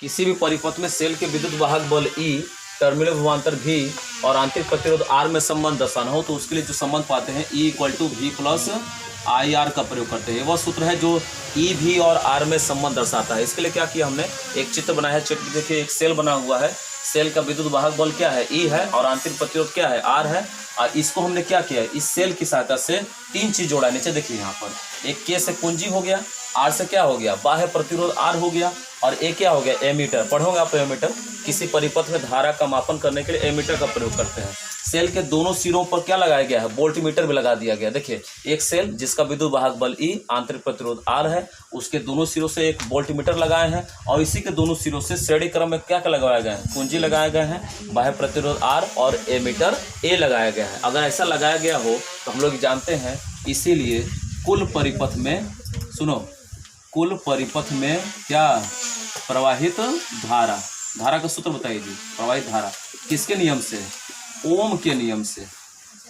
किसी भी परिपथ में सेल के विद्युत वाहक बल E, टर्मिनल विभवांतर V और आंतरिक प्रतिरोध R में संबंध दर्शाना हो तो उसके लिए जो संबंध पाते हैं E = V + IR का प्रयोग करते हैं। वह सूत्र है जो E, V और R में संबंध दर्शाता है। इसके लिए क्या किया हमने, एक चित्र बनाया है। चित्र देखिए, एक सेल बना हुआ है। सेल का विद्युत वाहक बल क्या है, E है, और आंतरिक प्रतिरोध क्या है, R है। और इसको हमने क्या किया, इस सेल की सहायता से तीन चीज जोड़ा। नीचे देखिए यहाँ पर एक K से कुंजी हो गया, R से क्या हो गया, बाह्य प्रतिरोध R हो गया, और A क्या हो गया, एमीटर। पढ़ोगे आप एमीटर, किसी परिपथ में धारा का मापन करने के लिए एमीटर का प्रयोग करते हैं। सेल के दोनों सिरों पर क्या लगाया गया है, वोल्टमीटर भी लगा दिया गया। देखिए, एक सेल जिसका विद्युत वाहक बल E, आंतरिक प्रतिरोध R है, उसके दोनों सिरों से एक वोल्टमीटर लगाए हैं, और इसी के दोनों सिरों से श्रेणी क्रम में क्या लगाया गया है, कुंजी लगाए गए हैं, बाह्य प्रतिरोध R और एमीटर A लगाया गया है। अगर ऐसा लगाया गया हो तो हम लोग जानते हैं, इसीलिए कुल परिपथ में, सुनो, कुल परिपथ में क्या प्रवाहित धारा, धारा का सूत्र बताइए जी। प्रवाहित धारा किसके नियम से, ओम के नियम से।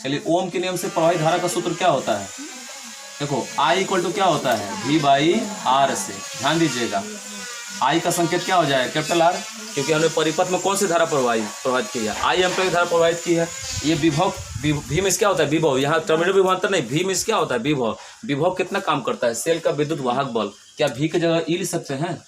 चलिए, ओम के नियम से प्रवाहित धारा का सूत्र क्या होता है, देखो I = क्या होता है, V/R से। ध्यान दीजिएगा, I का संकेत क्या हो जाएगा, कैपिटल R, क्योंकि हमने परिपथ में कौन सी धारा प्रवाहित की है, I एम्पीयर की धारा प्रवाहित की है। ये विभव, V में क्या होता है, विभव, यहाँ टर्मिनल विभवांतर नहीं, V में क्या होता है, विभव। विभव कितना काम करता है, सेल का विद्युत वाहक बल। क्या V की जगह E लिख सकते हैं,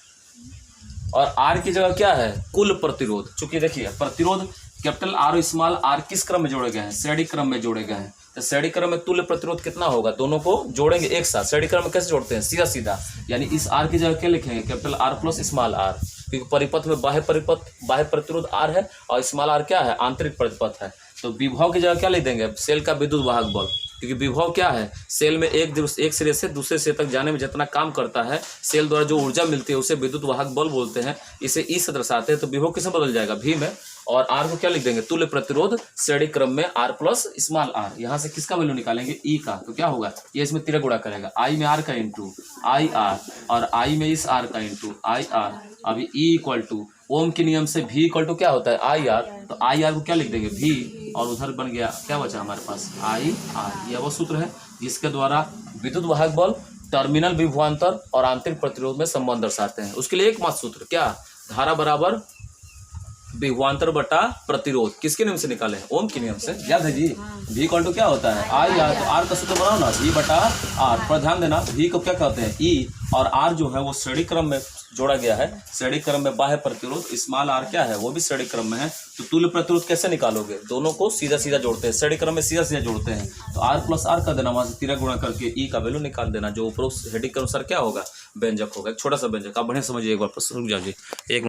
और R की जगह क्या है, कुल प्रतिरोध। चूंकि देखिए, प्रतिरोध कैपिटल R और स्मॉल r किस क्रम में जोड़े गए हैं, श्रेणी क्रम में जोड़े गए हैं। तो श्रेणी क्रम में तुल्य प्रतिरोध कितना होगा, दोनों को जोड़ेंगे एक साथ। श्रेणी क्रम में कैसे जोड़ते हैं, सीधा सीधा, यानी इस R की जगह क्या लिखेंगे, कैपिटल R + स्मॉल r, क्योंकि परिपथ में बाह्य प्रतिरोध R है और स्मॉल r क्या है, आंतरिक परिपथ है। तो विभव की जगह क्या लिख देंगे, सेल का विद्युत वाहक बल, क्योंकि विभव क्या है, सेल में एक सिरे से दूसरे सिरे तक जाने में जितना काम करता है, सेल द्वारा जो ऊर्जा मिलती है उसे विद्युत वाहक बल बोलते हैं। इसे ई से दर्शाते हैं। तो विभव किसमें बदल जाएगा, भी में, और आर को क्या लिख देंगे, तुल्य प्रतिरोध श्रेणी क्रम में R + स्मॉल r। यहाँ से किसका वैल्यू निकालेंगे, ई का। तो क्या होगा, ये इसमें तिरक गुणा करेगा, I में R का इंटू IR, और I में इस R का इंटू IR। अभी E = ओम के नियम से V = क्या होता है, IR। तो IR को क्या लिख देंगे, V, और उधर बन गया, क्या बचा हमारे पास, IR। यह वो सूत्र है जिसके द्वारा विद्युत वाहक बल, टर्मिनल विभवांतर और आंतरिक प्रतिरोध में संबंध दर्शाते हैं। उसके लिए एकमात्र सूत्र क्या, धारा बराबर विभवांतर बटा प्रतिरोध, किसके नियम से निकाले हैं, ओम के नियम से। याद है जी, V = क्या होता है, IR। तो R का सूत्र बनाओ ना, V/R। पर ध्यान देना, V को क्या कहते हैं, E, और R जो है वो श्रेणी क्रम में जोड़ा गया है। श्रेणी क्रम में बाह्य प्रतिरोध स्मॉल r क्या है, वो भी श्रेणी क्रम में है। तो तुल्य प्रतिरोध कैसे निकालोगे, दोनों को सीधा सीधा जोड़ते हैं, श्रेणी क्रम में सीधा सीधा जोड़ते हैं। तो R + R कर देना, वहां से तिरक गुणा करके E का वैल्यू निकाल देना, जो उपरोक्त हेडिंग के अनुसार क्या होगा, व्यंजक होगा। एक छोटा सा व्यंजक, आप बढ़िया समझिए, एक बार रुक जाओ जी, एक